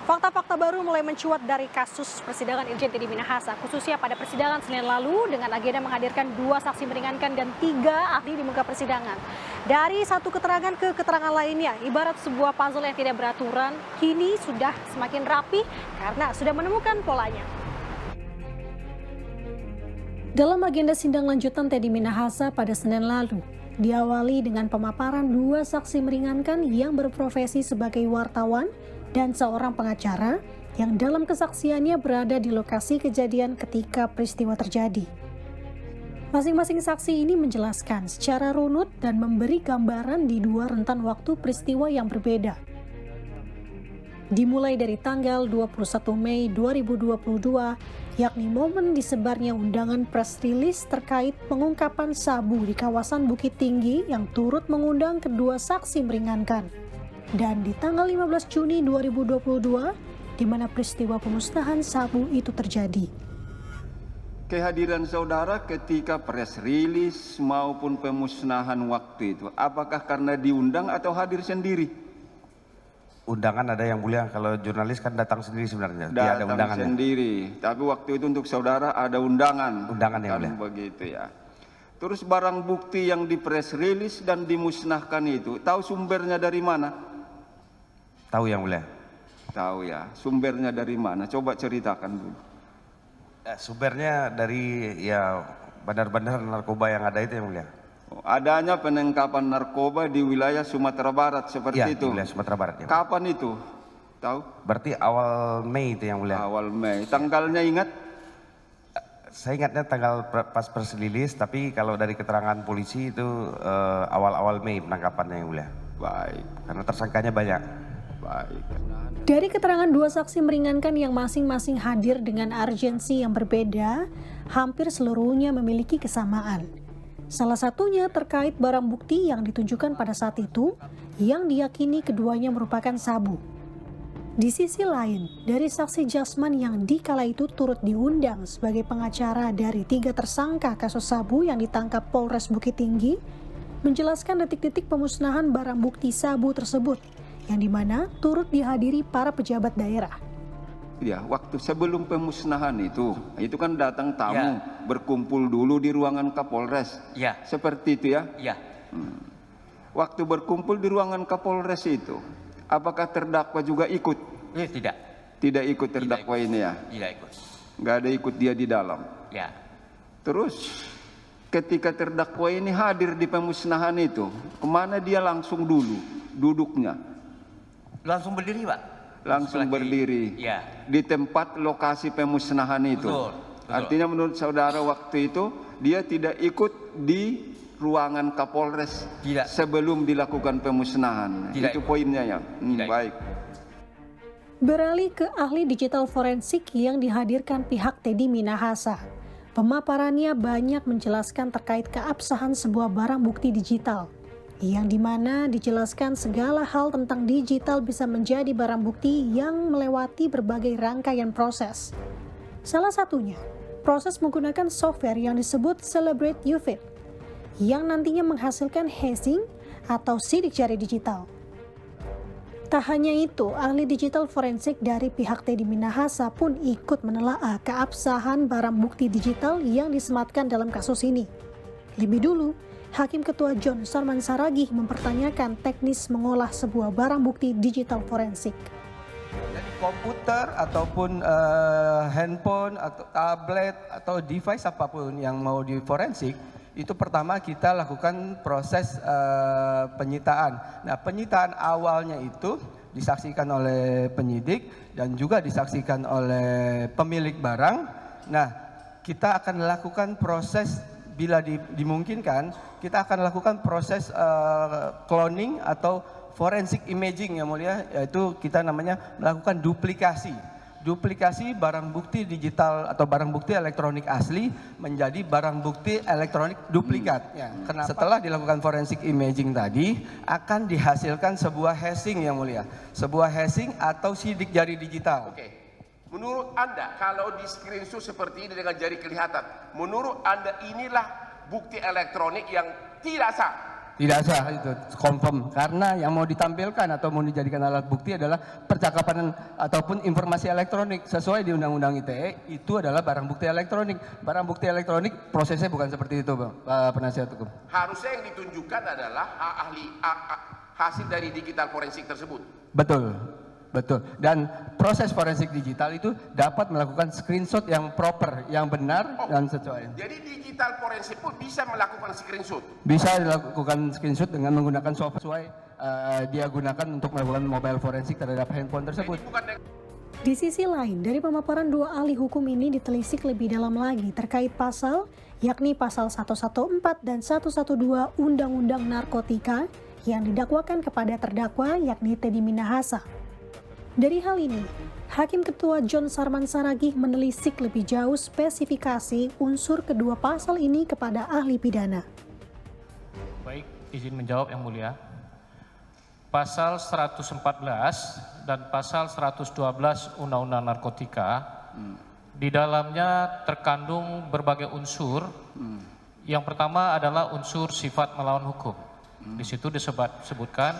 Fakta-fakta baru mulai mencuat dari kasus persidangan Irjen Teddy Minahasa, khususnya pada persidangan Senin lalu dengan agenda menghadirkan 2 saksi meringankan dan 3 ahli di muka persidangan. Dari satu keterangan ke keterangan lainnya, ibarat sebuah puzzle yang tidak beraturan, kini sudah semakin rapi karena sudah menemukan polanya. Dalam agenda sidang lanjutan Teddy Minahasa pada Senin lalu, diawali dengan pemaparan 2 saksi meringankan yang berprofesi sebagai wartawan dan seorang pengacara yang dalam kesaksiannya berada di lokasi kejadian ketika peristiwa terjadi. Masing-masing saksi ini menjelaskan secara runut dan memberi gambaran di 2 rentan waktu peristiwa yang berbeda. Dimulai dari tanggal 21 Mei 2022, yakni momen disebarnya undangan press release terkait pengungkapan sabu di kawasan Bukit Tinggi yang turut mengundang kedua saksi meringankan. Dan di tanggal 15 Juni 2022, di mana peristiwa pemusnahan sabu itu terjadi. Kehadiran saudara ketika press release maupun pemusnahan waktu itu, apakah karena diundang atau hadir sendiri? Undangan ada yang mulia, kalau jurnalis kan datang sendiri sebenarnya. Datang ada undangan sendiri, tapi waktu itu untuk saudara ada undangan. Undangan yang mulia. Begitu ya. Terus barang bukti yang di press release dan dimusnahkan itu, tahu sumbernya dari mana? Tahu yang mulia. Tahu ya, sumbernya dari mana? Coba ceritakan dulu. Sumbernya dari ya bandar-bandar narkoba yang ada itu yang mulia. Adanya penangkapan narkoba di wilayah Sumatera Barat seperti Ya, itu. di wilayah Sumatera Barat. Ya. Kapan itu? Tahu? Berarti awal Mei itu yang mulia. Awal Mei. Tanggalnya ingat? Saya ingatnya tanggal pas press release, tapi kalau dari keterangan polisi itu awal-awal Mei penangkapannya yang mulia. Baik. Karena tersangkanya banyak. Baik. Dari keterangan 2 saksi meringankan yang masing-masing hadir dengan urgensi yang berbeda, hampir seluruhnya memiliki kesamaan. Salah satunya terkait barang bukti yang ditunjukkan pada saat itu, yang diyakini keduanya merupakan sabu. Di sisi lain, dari saksi Jasman yang dikala itu turut diundang sebagai pengacara dari 3 tersangka kasus sabu yang ditangkap Polres Bukit Tinggi, menjelaskan detik-detik pemusnahan barang bukti sabu tersebut, yang dimana turut dihadiri para pejabat daerah. Ya, waktu sebelum pemusnahan itu kan datang tamu, berkumpul dulu di ruangan Kapolres. Ya. Seperti itu ya? Ya. Waktu berkumpul di ruangan Kapolres itu, apakah terdakwa juga ikut? Tidak. Tidak ikut terdakwa ini ya? Tidak ikut. Nggak ada ikut dia di dalam. Ya. Terus ketika terdakwa ini hadir di pemusnahan itu, kemana dia langsung dulu duduknya? Langsung berdiri, Pak. Langsung berdiri ya. di tempat lokasi pemusnahan itu. Betul. Artinya menurut saudara waktu itu dia tidak ikut di ruangan Kapolres sebelum dilakukan pemusnahan. Tidak itu ikut. poinnya ya. Baik. Beralih ke ahli digital forensik yang dihadirkan pihak Teddy Minahasa. Pemaparannya banyak menjelaskan terkait keabsahan sebuah barang bukti digital, yang dimana dijelaskan segala hal tentang digital bisa menjadi barang bukti yang melewati berbagai rangkaian proses. Salah satunya, proses menggunakan software yang disebut Celebrate UFID, yang nantinya menghasilkan hashing atau sidik jari digital. Tak hanya itu, ahli digital forensik dari pihak Teddy Minahasa pun ikut menelaah keabsahan barang bukti digital yang disematkan dalam kasus ini. Lebih dulu, Hakim Ketua John Sarman Saragih mempertanyakan teknis mengolah sebuah barang bukti digital forensik. Jadi komputer ataupun handphone atau tablet atau device apapun yang mau diforensik, itu pertama kita lakukan proses penyitaan. Nah, penyitaan awalnya itu disaksikan oleh penyidik dan juga disaksikan oleh pemilik barang. Nah, kita akan lakukan proses bila dimungkinkan, kita akan lakukan proses cloning atau forensic imaging yang mulia, yaitu kita namanya melakukan duplikasi. Duplikasi barang bukti digital atau barang bukti elektronik asli menjadi barang bukti elektronik duplikat. Setelah dilakukan forensic imaging tadi, akan dihasilkan sebuah hashing yang mulia. Sebuah hashing atau sidik jari digital. Oke. Menurut Anda, kalau di screenshot seperti ini dengan jari kelihatan, menurut Anda inilah bukti elektronik yang tidak sah? Tidak sah itu confirm, karena yang mau ditampilkan atau mau dijadikan alat bukti adalah percakapan ataupun informasi elektronik sesuai di Undang-Undang ITE. Itu adalah barang bukti elektronik. Barang bukti elektronik prosesnya bukan seperti itu, Pak Penasihat Hukum. Harusnya yang ditunjukkan adalah hasil dari digital forensik tersebut. Betul, betul. Dan proses forensik digital itu dapat melakukan screenshot yang proper, yang benar dan sesuai. Jadi digital forensik pun bisa melakukan screenshot. Bisa dilakukan screenshot dengan menggunakan software sesuai dia gunakan untuk melakukan mobile forensik terhadap handphone tersebut. Di sisi lain, dari pemaparan dua ahli hukum ini ditelisik lebih dalam lagi terkait pasal, yakni pasal 114 dan 112 Undang-Undang Narkotika yang didakwakan kepada terdakwa yakni Teddy Minahasa. Dari hal ini, Hakim Ketua John Sarman Saragih menelisik lebih jauh spesifikasi unsur kedua pasal ini kepada ahli pidana. Baik, izin menjawab Yang Mulia. Pasal 114 dan pasal 112 Undang-Undang Narkotika, di dalamnya terkandung berbagai unsur. Yang pertama adalah unsur sifat melawan hukum. Di situ disebutkan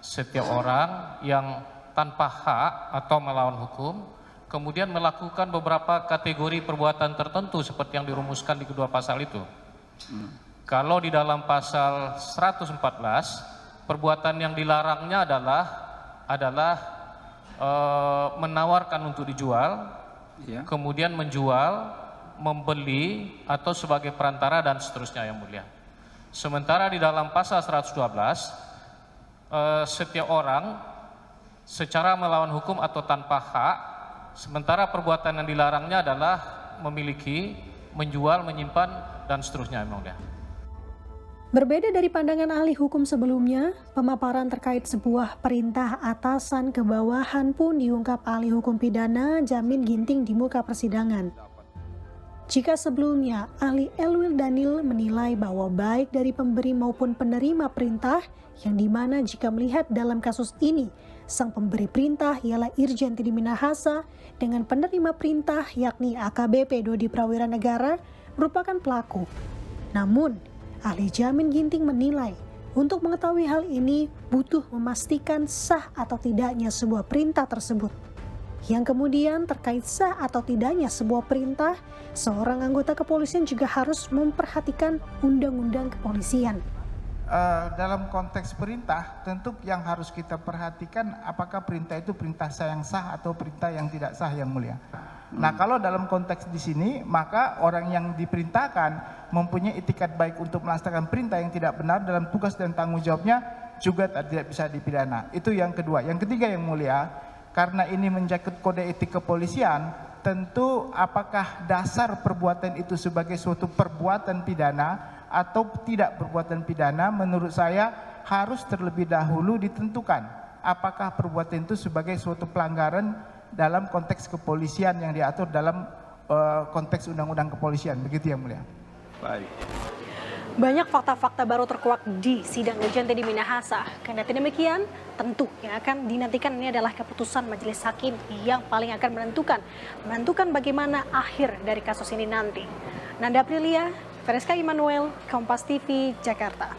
setiap orang yang tanpa hak atau melawan hukum, kemudian melakukan beberapa kategori perbuatan tertentu seperti yang dirumuskan di kedua pasal itu. Kalau di dalam pasal 114, perbuatan yang dilarangnya adalah menawarkan untuk dijual, kemudian menjual, membeli, atau sebagai perantara dan seterusnya, Yang Mulia. Sementara di dalam pasal 112, setiap orang secara melawan hukum atau tanpa hak, sementara perbuatan yang dilarangnya adalah memiliki, menjual, menyimpan, dan seterusnya, Yang Mulia. Berbeda dari pandangan ahli hukum sebelumnya, pemaparan terkait sebuah perintah atasan ke bawahan pun diungkap ahli hukum pidana Jamin Ginting di muka persidangan. Jika sebelumnya ahli Elwil Daniel menilai bahwa baik dari pemberi maupun penerima perintah, yang dimana jika melihat dalam kasus ini, sang pemberi perintah ialah Irjen Teddy Minahasa dengan penerima perintah yakni AKBP Dodi Prawira Negara merupakan pelaku. Namun, ahli Jamin Ginting menilai untuk mengetahui hal ini butuh memastikan sah atau tidaknya sebuah perintah tersebut. Yang kemudian terkait sah atau tidaknya sebuah perintah, seorang anggota kepolisian juga harus memperhatikan undang-undang kepolisian. Dalam konteks perintah, tentu yang harus kita perhatikan apakah perintah itu perintah yang sah atau perintah yang tidak sah, Yang Mulia. Nah, kalau dalam konteks di sini, maka orang yang diperintahkan mempunyai itikat baik untuk melaksanakan perintah yang tidak benar dalam tugas dan tanggung jawabnya juga tidak bisa dipidana. Itu yang kedua. Yang ketiga, Yang Mulia, karena ini mencakup kode etik kepolisian, tentu apakah dasar perbuatan itu sebagai suatu perbuatan pidana atau tidak perbuatan pidana, menurut saya harus terlebih dahulu ditentukan apakah perbuatan itu sebagai suatu pelanggaran dalam konteks kepolisian yang diatur dalam konteks undang-undang kepolisian. Begitu, Yang Mulia. Baik. Banyak fakta-fakta baru terkuak di sidang Irjen Teddy Minahasa. Kendati demikian, tentu yang akan dinantikan ini adalah keputusan majelis hakim yang paling akan menentukan bagaimana akhir dari kasus ini nanti. Nanda Aprilia, Vereska Immanuel, Kompas TV, Jakarta.